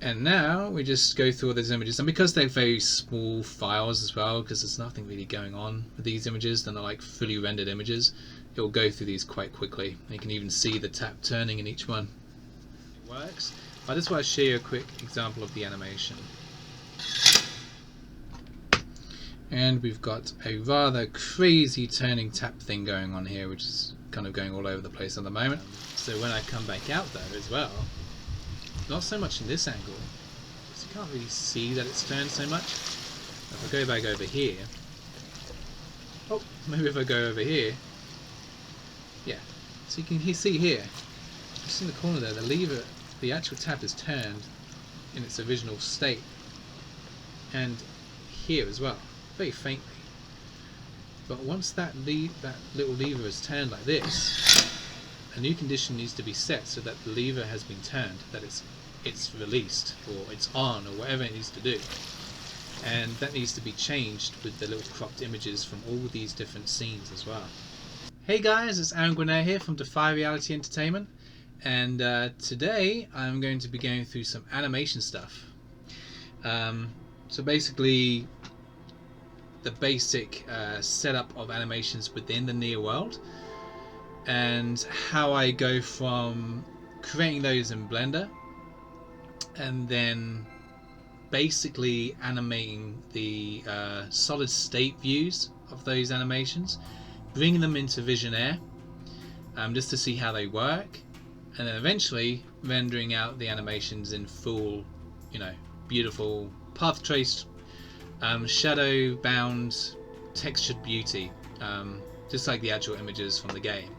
And now we just go through all those images, and because they're very small files as well, because there's nothing really going on with these images, they're not like fully rendered images, it will go through these quite quickly. You can even see the tap turning in each one. It works. I just want to show you a quick example of the animation. And we've got a rather crazy turning tap thing going on here, which is kind of going all over the place at the moment. So when I come back out though as well, not so much in this angle, because you can't really see that it's turned so much. If I go back over here, oh, maybe if I go over here, yeah, so you can see here, just in the corner there, the lever, the actual tap is turned in its original state, and here as well, very faintly. But once that little lever is turned like this, a new condition needs to be set so that the lever has been turned, that it's released, or it's on, or whatever it needs to do. And that needs to be changed with the little cropped images from all these different scenes as well. Hey guys, it's Visionaire here from Defy Reality Entertainment, and today I'm going to be going through some animation stuff. So basically the basic setup of animations within the Neyyah world, and how I go from creating those in Blender and then basically animating the solid state views of those animations, bringing them into Visionaire just to see how they work, and then eventually rendering out the animations in full, beautiful path traced, shadow bound, textured beauty, just like the actual images from the game.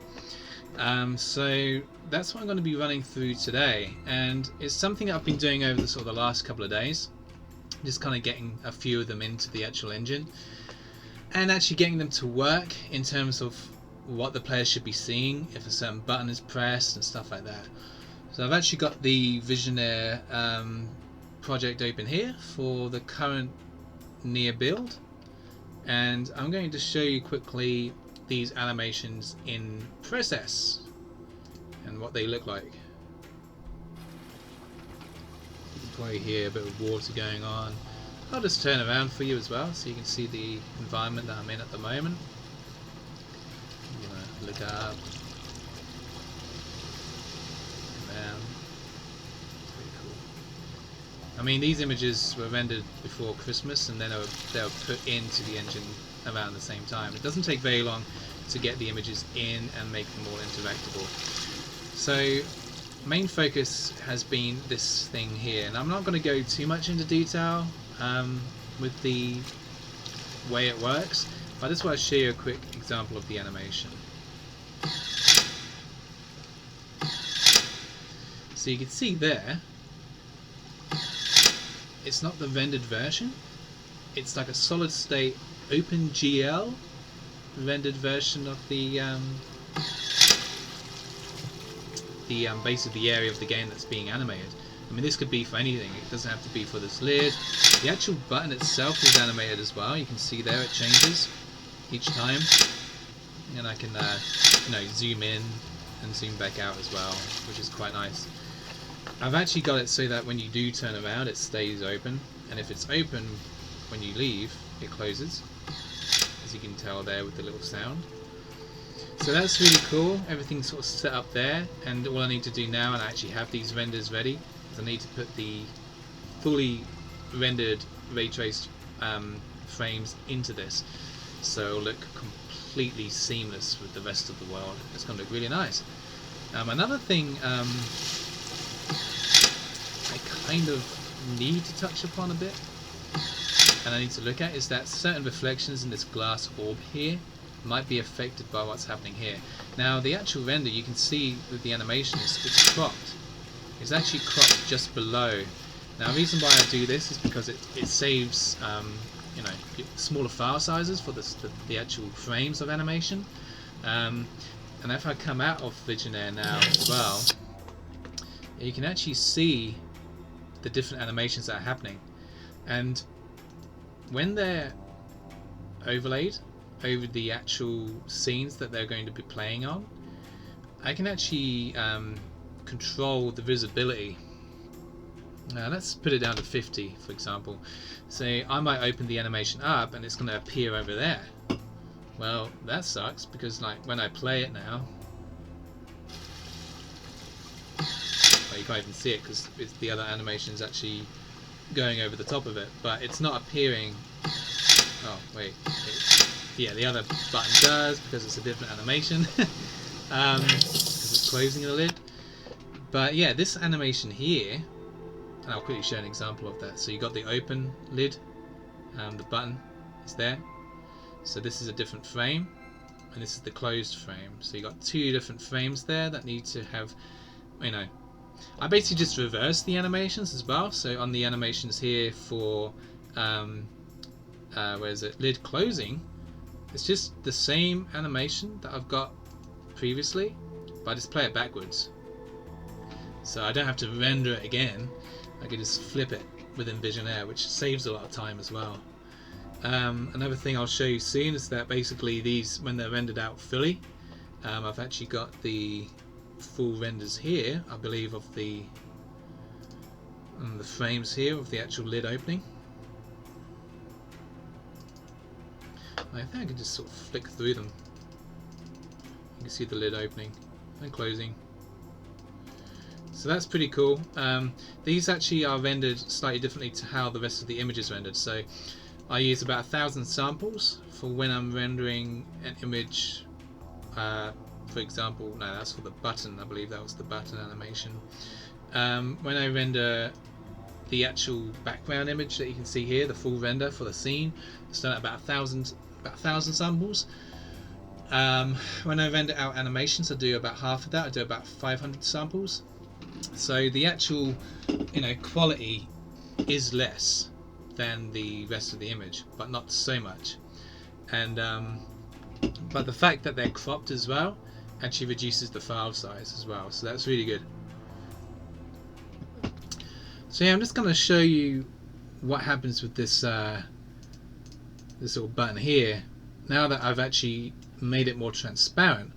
So that's what I'm going to be running through today, and it's something that I've been doing over the last couple of days, just kind of getting a few of them into the actual engine and actually getting them to work in terms of what the player should be seeing if a certain button is pressed and stuff like that. So I've actually got the Visionaire project open here for the current Neyyah build, and I'm going to show you quickly these animations in process and what they look like. You can probably hear a bit of water going on. I'll just turn around for you as well so you can see the environment that I'm in at the moment. I'm gonna look up, around. Pretty cool. I mean, these images were rendered before Christmas, and then they were put into the engine around the same time. It doesn't take very long to get the images in and make them all interactable. So main focus has been this thing here, and I'm not going to go too much into detail with the way it works, but I just want to show you a quick example of the animation. So you can see there, it's not the rendered version, it's like a solid state OpenGL rendered version of the base of the area of the game that's being animated. I mean, this could be for anything, it doesn't have to be for this lid. The actual button itself is animated as well. You can see there it changes each time, and I can zoom in and zoom back out as well, which is quite nice. I've actually got it so that when you do turn around it stays open, and if it's open when you leave it closes, as you can tell there with the little sound. So that's really cool. Everything's sort of set up there, and all I need to do now, and I actually have these renders ready, is I need to put the fully rendered ray traced frames into this, so it'll look completely seamless with the rest of the world. It's going to look really nice. Another thing I kind of need to touch upon a bit, and I need to look at, is that certain reflections in this glass orb here might be affected by what's happening here. Now the actual render, you can see with the animations, it's cropped. It's actually cropped just below. Now the reason why I do this is because it saves smaller file sizes for the actual frames of animation. And if I come out of Visionaire now as well, you can actually see the different animations that are happening, and when they're overlaid over the actual scenes that they're going to be playing on, I can actually control the visibility Now let's put it down to 50, for example. So I might open the animation up and it's going to appear over there. Well, that sucks, because like when I play it now, well, you can't even see it because the other animation is actually going over the top of it, but it's not appearing. Oh wait, yeah, the other button does, because it's a different animation. Because it's closing the lid. But yeah, this animation here, and I'll quickly show an example of that. So you got the open lid, the button is there. So this is a different frame, and this is the closed frame. So you got two different frames there that need to have, you know, I basically just reverse the animations as well. So on the animations here for where is it, lid closing, it's just the same animation that I've got previously, but I just play it backwards. So I don't have to render it again. I can just flip it within Visionaire, which saves a lot of time as well. Another thing I'll show you soon is that basically these, when they're rendered out fully, I've actually got the full renders here, I believe, of the frames here of the actual lid opening. I think I can just sort of flick through them. You can see the lid opening and closing. So that's pretty cool. These actually are rendered slightly differently to how the rest of the image is rendered. So I use about 1,000 samples for when I'm rendering an image. For example, no, that's for the button. I believe that was the button animation. When I render the actual background image that you can see here, the full render for the scene, it's done at about 1,000 samples. When I render out animations, I do about half of that. I do about 500 samples. So the actual, you know, quality is less than the rest of the image, but not so much. And but the fact that they're cropped as well actually reduces the file size as well. So that's really good. So yeah, I'm just going to show you what happens with this this little button here. Now that I've actually made it more transparent,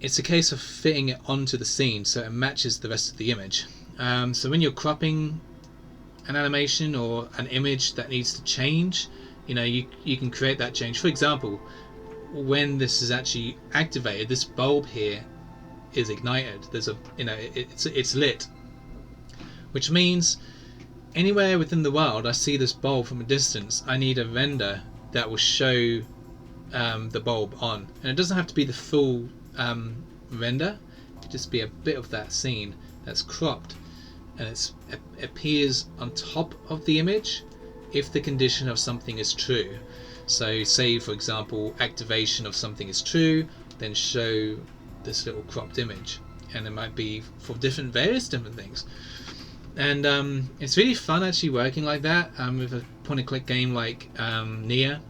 it's a case of fitting it onto the scene so it matches the rest of the image. So when you're cropping an animation or an image that needs to change, you know, you can create that change. For example, when this is actually activated, this bulb here is ignited. There's a, you know, it's lit, which means anywhere within the world I see this bulb from a distance, I need a render that will show the bulb on, and it doesn't have to be the full render. It could just be a bit of that scene that's cropped, and it appears on top of the image if the condition of something is true. So say, for example, activation of something is true, then show this little cropped image, and it might be for various different things. And it's really fun actually working like that with a point-and-click game like Neyyah.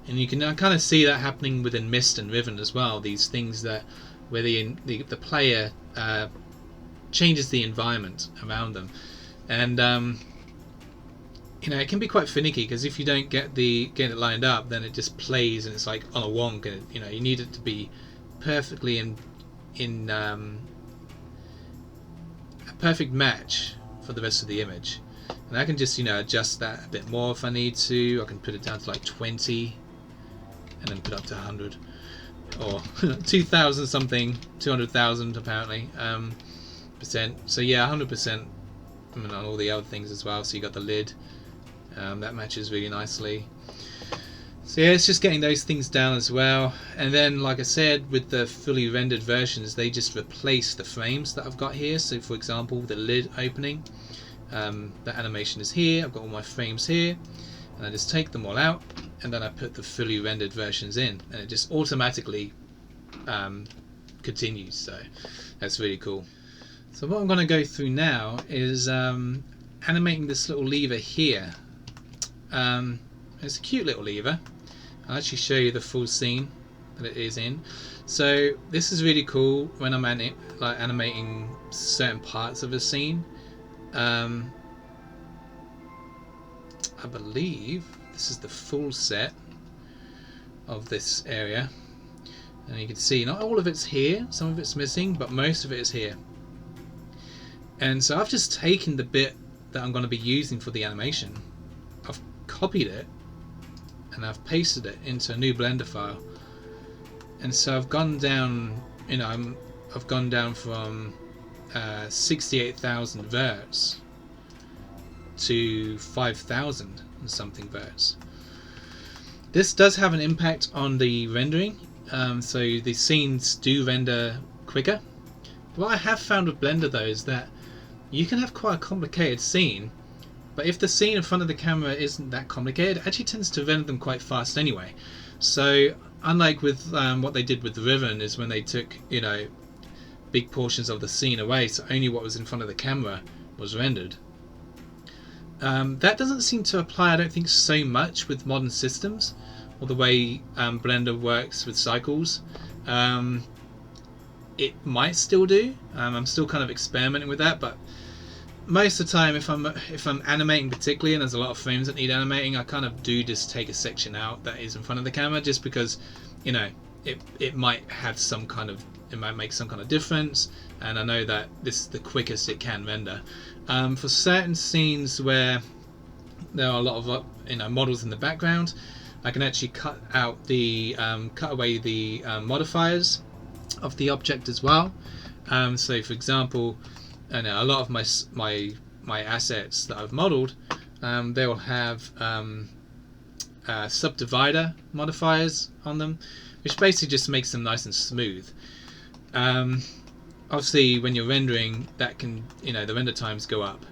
And you can kind of see that happening within Mist and Riven as well. These things that where the player changes the environment around them, and you know, it can be quite finicky, because if you don't get it lined up, then it just plays and it's like on a wonk, and you know, you need it to be perfectly in a perfect match for the rest of the image. And I can just, you know, adjust that a bit more if I need to. I can put it down to like 20 and then put up to 100 or 2,000 something, 200,000 apparently percent. So yeah, 100%. I mean, on all the other things as well. So you got the lid, that matches really nicely. So yeah, it's just getting those things down as well. And then, like I said, with the fully rendered versions, they just replace the frames that I've got here. So for example, the lid opening, the animation is here, I've got all my frames here, and I just take them all out, and then I put the fully rendered versions in, and it just automatically continues. So that's really cool. So what I'm going to go through now is animating this little lever here. It's a cute little lever. I'll actually show you the full scene that it is in. So this is really cool when I'm animating certain parts of a scene. I believe this is the full set of this area, and you can see not all of it's here, some of it's missing, but most of it is here. And so I've just taken the bit that I'm going to be using for the animation, I've copied it, and I've pasted it into a new Blender file. And so I've gone down, you know, I've gone down from 68,000 verts to 5,000 and something verts. This does have an impact on the rendering, so the scenes do render quicker. What I have found with Blender though is that you can have quite a complicated scene, but if the scene in front of the camera isn't that complicated, it actually tends to render them quite fast anyway. So unlike with what they did with the Riven, is when they took, you know, big portions of the scene away, so only what was in front of the camera was rendered. That doesn't seem to apply, I don't think, so much with modern systems, or the way Blender works with cycles. It might still do. I'm still kind of experimenting with that, but most of the time, if I'm animating particularly, and there's a lot of frames that need animating, I kind of do just take a section out that is in front of the camera, just because, you know, it might have some kind of, it might make some kind of difference, and I know that this is the quickest it can render. For certain scenes where there are a lot of, you know, models in the background, I can actually cut out the cut away the modifiers of the object as well. So for example, I know a lot of my assets that I've modeled, they will have subdivider modifiers on them, which basically just makes them nice and smooth. Obviously when you're rendering, that can, you know, the render times go up.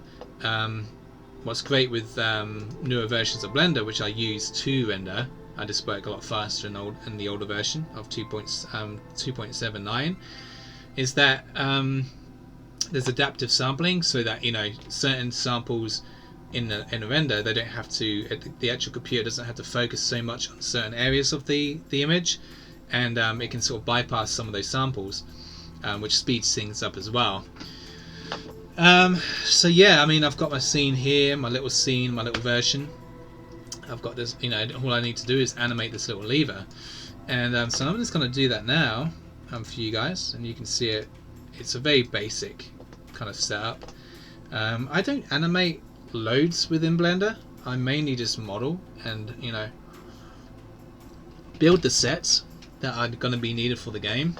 What's great with newer versions of Blender, which I use to render, I just work a lot faster in the older version of 2.79, is that there's adaptive sampling, so that, you know, certain samples in a render, they don't have to, the actual computer doesn't have to focus so much on certain areas of the image, and it can sort of bypass some of those samples, which speeds things up as well. So yeah, I mean, I've got my scene here, my little scene, my little version. I've got this, you know, all I need to do is animate this little lever, and so I'm just going to do that now for you guys, and you can see it. It's a very basic kind of setup. I don't animate loads within Blender. I mainly just model and, you know, build the sets that are going to be needed for the game.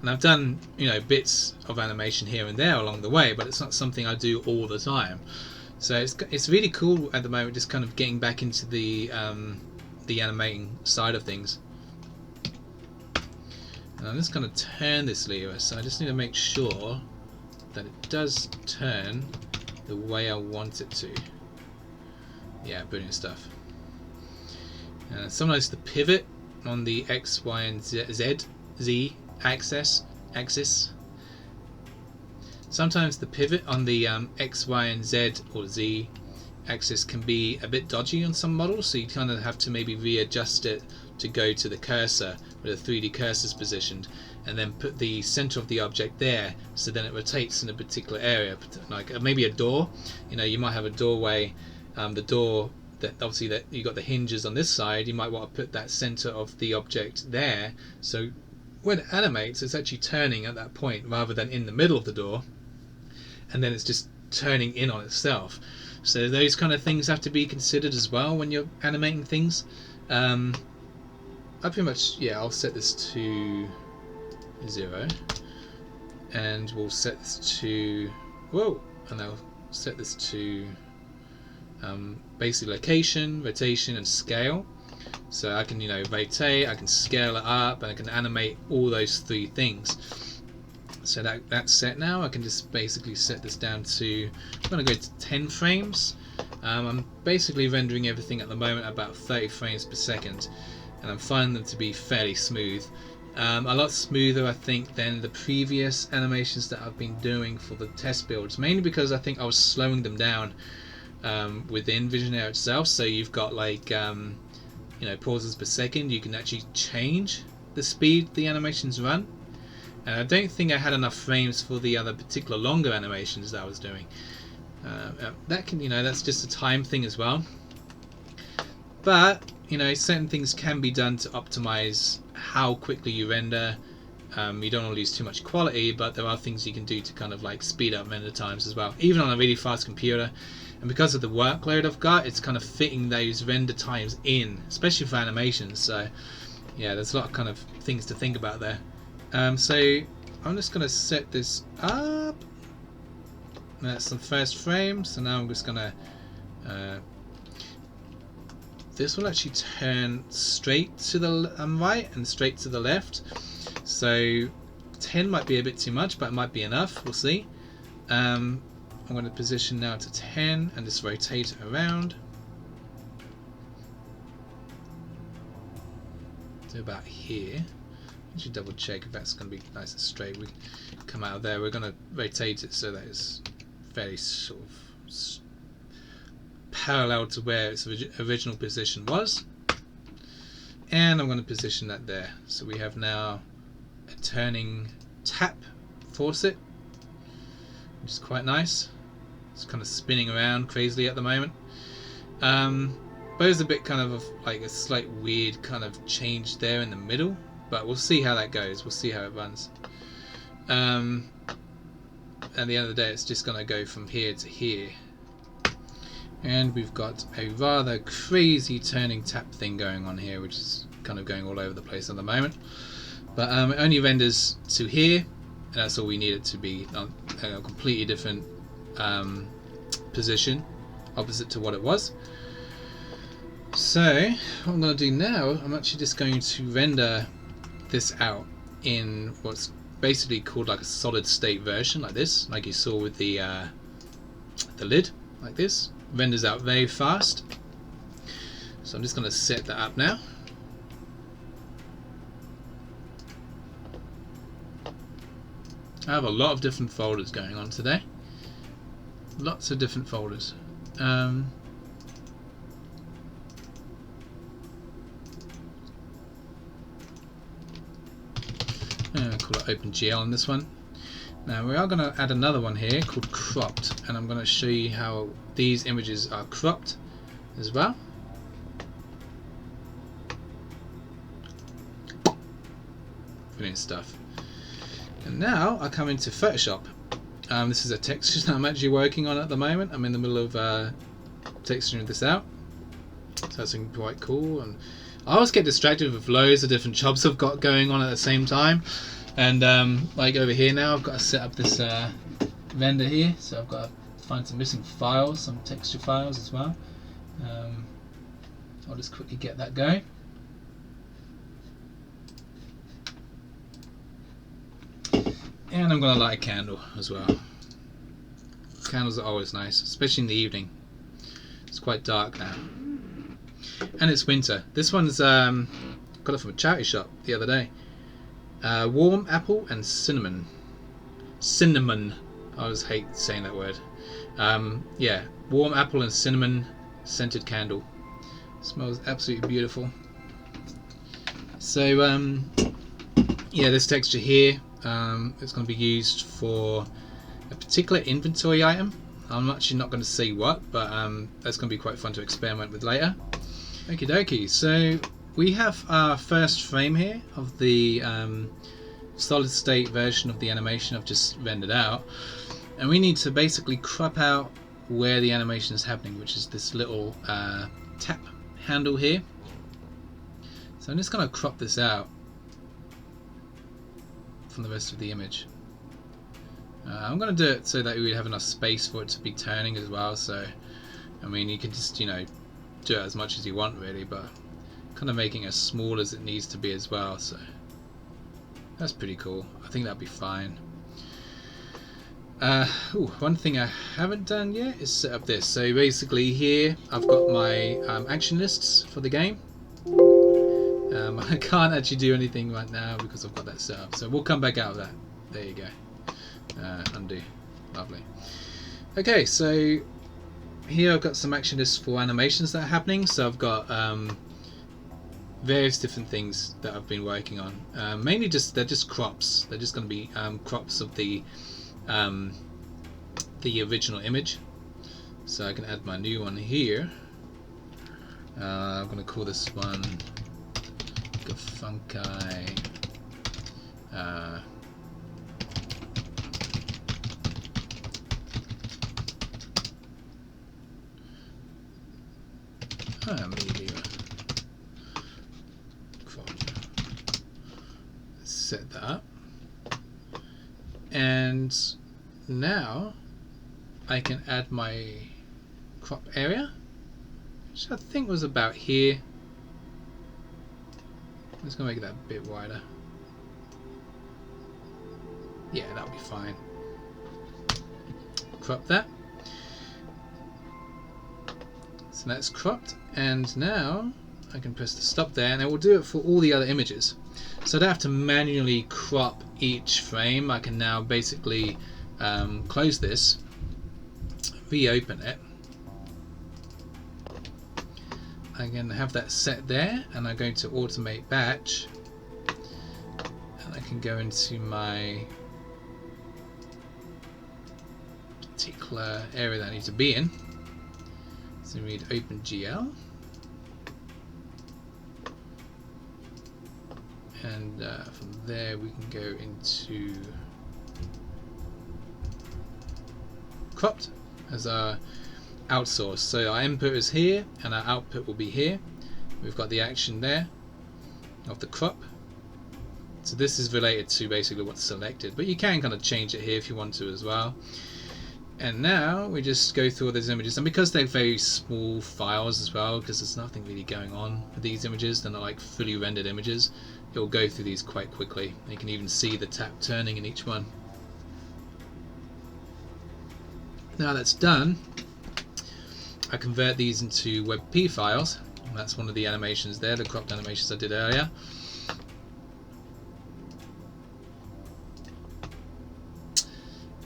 And I've done, you know, bits of animation here and there along the way, but it's not something I do all the time. So it's really cool at the moment, just kind of getting back into the animating side of things. And I'm just going to turn this lever, so I just need to make sure that it does turn the way I want it to. Yeah, brilliant stuff. Sometimes the pivot on the X, Y, and Z axis. Sometimes the pivot on the X, Y, and Z or Z axis can be a bit dodgy on some models, so you kind of have to maybe readjust it to go to the cursor where the 3D cursor is positioned, and then put the center of the object there, so then it rotates in a particular area, like maybe a door. You know, you might have a doorway, the door that obviously that you got the hinges on this side, you might want to put that center of the object there, so when it animates, it's actually turning at that point rather than in the middle of the door, and then it's just turning in on itself. So those kind of things have to be considered as well when you're animating things. I pretty much, yeah, I'll set this to 0, and we'll set this to, and I'll set this to basic location, rotation, and scale. So I can, you know, rotate, I can scale it up, and I can animate all those 3 things. So that's set now. I can just basically set this down to, I'm going to go to 10 frames. I'm basically rendering everything at the moment at about 30 frames per second, and I'm finding them to be fairly smooth. A lot smoother, I think, than the previous animations that I've been doing for the test builds, mainly because I think I was slowing them down within Visionaire itself. So you've got like you know, pauses per second. You can actually change the speed the animations run, and I don't think I had enough frames for the other particular longer animations that I was doing. That can, you know, that's just a time thing as well, but you know, certain things can be done to optimize how quickly you render You don't want to lose too much quality, but there are things you can do to kind of like speed up render times as well, even on a really fast computer. And because of the workload I've got, it's kind of fitting those render times in, especially for animations. So yeah, there's a lot of kind of things to think about there. So I'm just going to set this up. That's the first frame. So now I'm just going to this will actually turn straight to the right and straight to the left. So 10 might be a bit too much, but it might be enough. We'll see. I'm going to position now to 10 and just rotate it around to about here. I should double check if that's going to be nice and straight. We come out of there. We're going to rotate it so that it's fairly sort of parallel to where its original position was. And I'm going to position that there. So we have now a turning tap faucet, which is quite nice. It's kind of spinning around crazily at the moment. But there's a bit kind of like a slight weird kind of change there in the middle, but we'll see how that goes. We'll see how it runs. At the end of the day, it's just going to go from here to here. And we've got a rather crazy turning tap thing going on here, which is kind of going all over the place at the moment. But it only renders to here, and that's all we need it to be, on a completely different position, opposite to what it was. So what I'm going to do now, I'm actually just going to render this out in what's basically called like a solid state version, like this, like you saw with the lid, like this. Renders out very fast. So I'm just going to set that up now. I have a lot of different folders going on today. Lots of different folders. I'm going to call it OpenGL on this one. Now we are going to add another one here called cropped, and I'm going to show you how these images are cropped as well. Brilliant stuff. And now I come into Photoshop. This is a texture that I'm actually working on at the moment. I'm in the middle of texturing this out, so that's quite cool. And I always get distracted with loads of different jobs I've got going on at the same time. And like over here now, I've got to set up this render here, so I've got to find some missing files, some texture files as well. I'll just quickly get that going. And I'm going to light a candle as well. Candles are always nice, especially in the evening. It's quite dark now. And it's winter. This one's got it from a charity shop the other day. Warm apple and cinnamon. Cinnamon. I always hate saying that word. Yeah, warm apple and cinnamon scented candle. Smells absolutely beautiful. So yeah, this texture here, it's going to be used for a particular inventory item. I'm actually not going to say what, but that's going to be quite fun to experiment with later. Okie dokie. So we have our first frame here of the solid state version of the animation I've just rendered out, and we need to basically crop out where the animation is happening, which is this little tap handle here. So I'm just going to crop this out from the rest of the image. I'm going to do it so that we have enough space for it to be turning as well. So I mean, you can just, you know, do it as much as you want really, but kind of making it as small as it needs to be as well. So that's pretty cool. I think that'll be fine. One thing I haven't done yet is set up this. So basically here I've got my action lists for the game. I can't actually do anything right now because I've got that set up. So we'll come back out of that. There you go. Undo. Lovely. Okay, so here I've got some action lists for animations that are happening. So I've got various different things that I've been working on. Mainly they're just crops. They're just going to be crops of the original image. So I can add my new one here. I'm going to call this one Funki Maybe set that up, and now I can add my crop area, which I think was about here. I'm just gonna make that a bit wider. Yeah, that'll be fine. Crop that. So that's cropped, and now I can press the stop there, and it will do it for all the other images. So I don't have to manually crop each frame. I can now basically close this, reopen it. I can have that set there, and I'm going to automate batch, and I can go into my particular area that I need to be in. So we need OpenGL, and from there we can go into cropped as our outsource. So our input is here and our output will be here. We've got the action there of the crop. So this is related to basically what's selected, but you can kind of change it here if you want to as well. And now we just go through all those images, and because they're very small files as well, because there's nothing really going on with these images, they're not like fully rendered images, it will go through these quite quickly. You can even see the tap turning in each one. Now that's done, I convert these into WebP files, and that's one of the animations there, the cropped animations I did earlier.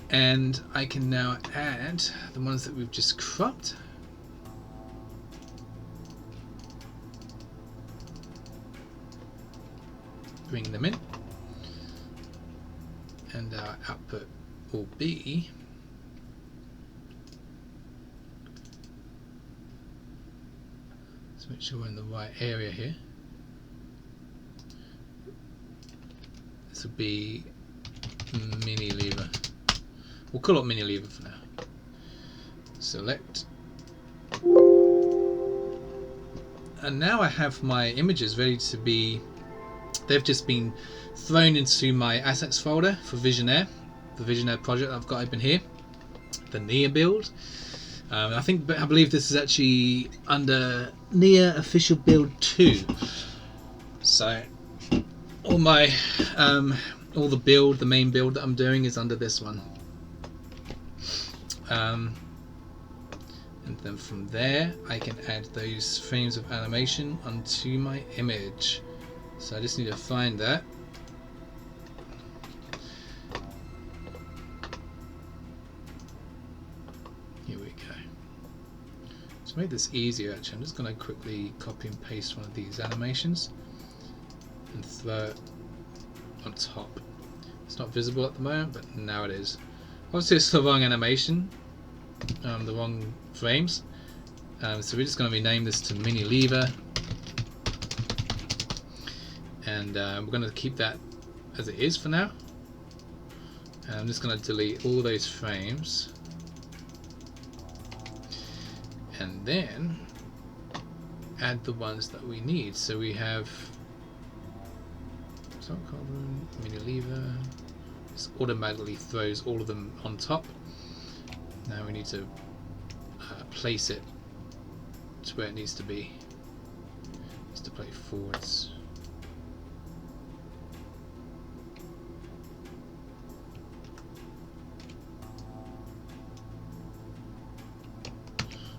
And I can now add the ones that we've just cropped. Bring them in. And our output will be let's make sure we're in the right area here. This will be mini lever. We'll call it mini lever for now. Select. And now I have my images ready to be, they've just been thrown into my assets folder for Visionaire, the Visionaire project I've got open here, the Neyyah build. I believe this is actually under Neyyah official build 2. So all my all the main build that I'm doing is under this one. And then from there I can add those frames of animation onto my image. So I just need to find that. Here we go. To make this easier, actually, I'm just going to quickly copy and paste one of these animations and throw it on top. It's not visible at the moment, but now it is. Obviously it's the wrong animation, the wrong frames, so we're just going to rename this to mini lever, and we're going to keep that as it is for now. And I'm just going to delete all those frames, and then add the ones that we need. So we have mini lever. This automatically throws all of them on top. Now we need to place it to where it needs to be. It needs to play forwards.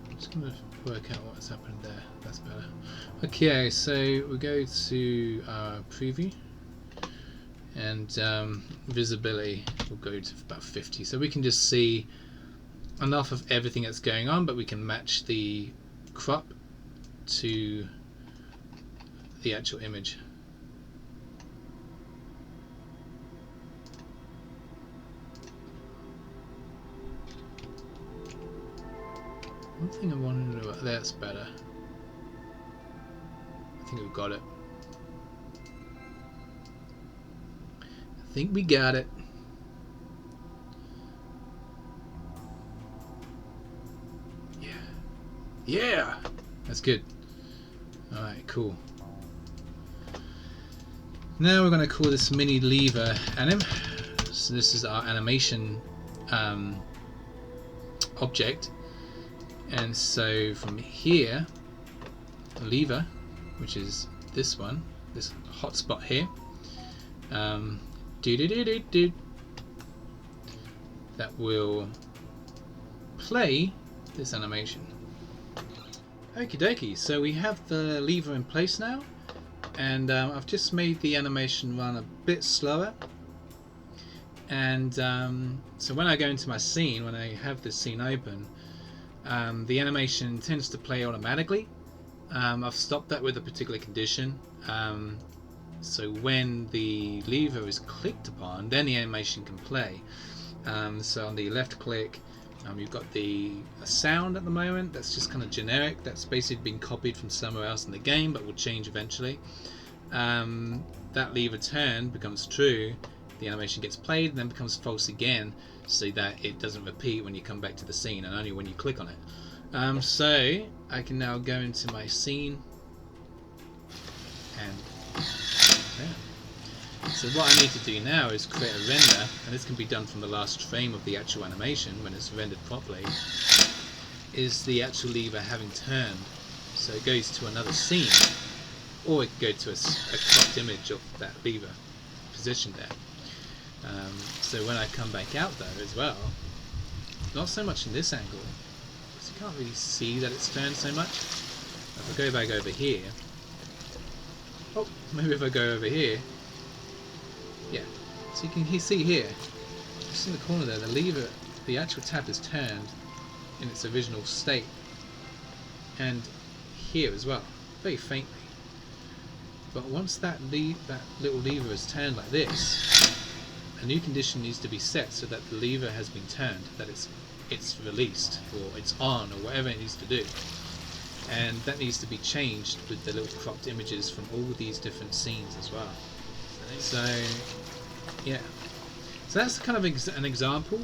I'm just going to work out what's happened there. That's better. Okay, so we go to preview. And visibility will go to about 50, so we can just see enough of everything that's going on, but we can match the crop to the actual image. One thing I wanted to do, that's better. I think we've got it. think we got it. Yeah, that's good. Alright, cool. Now we're going to call this mini lever anim. So this is our animation object. And so from here, the lever, which is this one, this hotspot here, that will play this animation. Okie dokie, so we have the lever in place now, and I've just made the animation run a bit slower, and so when I go into my scene, when I have this scene open, the animation tends to play automatically. I've stopped that with a particular condition, so when the lever is clicked upon, then the animation can play. So on the left click, you've got a sound at the moment that's just kind of generic, that's basically been copied from somewhere else in the game but will change eventually. That lever turn becomes true, the animation gets played and then becomes false again, so that it doesn't repeat when you come back to the scene and only when you click on it. So I can now go into my scene and so what I need to do now is create a render, and this can be done from the last frame of the actual animation when it's rendered properly, is the actual lever having turned. So it goes to another scene, or it can go to a cropped image of that lever positioned there. So when I come back out though as well, not so much in this angle, because you can't really see that it's turned so much. If I go back over here, oh, maybe if I go over here, yeah, so you can see here, just in the corner there, the lever, the actual tap is turned in its original state, and here as well, very faintly. But once that little lever is turned like this, a new condition needs to be set so that the lever has been turned, that it's released, or it's on, or whatever it needs to do. And that needs to be changed with the little cropped images from all these different scenes as well. So yeah, so that's kind of an example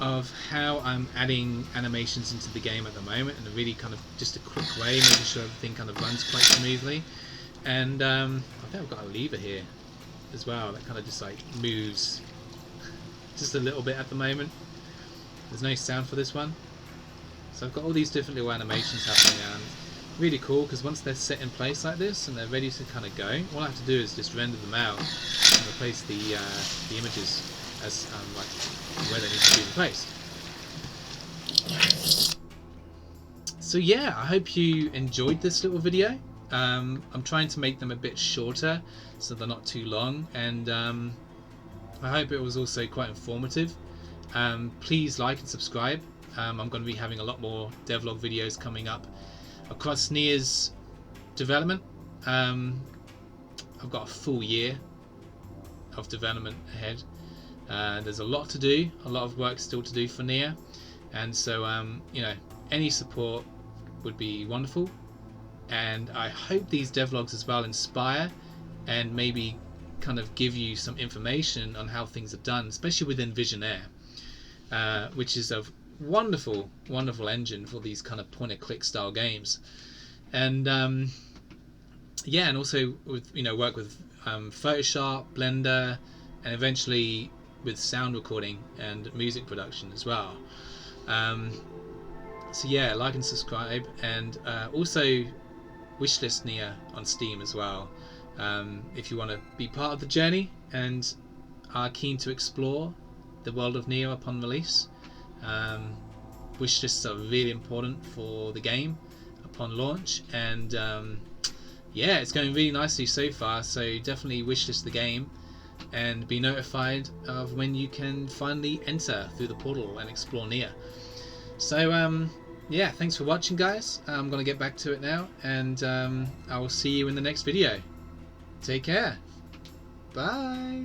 of how I'm adding animations into the game at the moment, in a really kind of just a quick way, making sure everything kind of runs quite smoothly. And I think I've got a lever here as well that kind of just like moves just a little bit at the moment. There's no sound for this one, so I've got all these different little animations happening now, and really cool because once they're set in place like this and they're ready to kind of go, all I have to do is just render them out and replace the images as like where they need to be replaced. So yeah, I hope you enjoyed this little video. I'm trying to make them a bit shorter so they're not too long, and I hope it was also quite informative. Please like and subscribe. I'm going to be having a lot more devlog videos coming up across Neyyah's development. I've got a full year of development ahead. There's a lot to do, a lot of work still to do for Neyyah, and so you know, any support would be wonderful. And I hope these devlogs as well inspire and maybe kind of give you some information on how things are done, especially within Visionaire, which is a wonderful engine for these kind of point-and-click style games. And yeah, and also with, you know, work with Photoshop, Blender, and eventually with sound recording and music production as well. So yeah, like and subscribe, and also wishlist Neyyah on Steam as well, if you want to be part of the journey and are keen to explore the world of Neyyah upon release. Wishlists are really important for the game upon launch, and yeah, it's going really nicely so far, so definitely wishlist the game and be notified of when you can finally enter through the portal and explore Neyyah. So yeah, thanks for watching, guys. I'm going to get back to it now, and I will see you in the next video. Take care. Bye.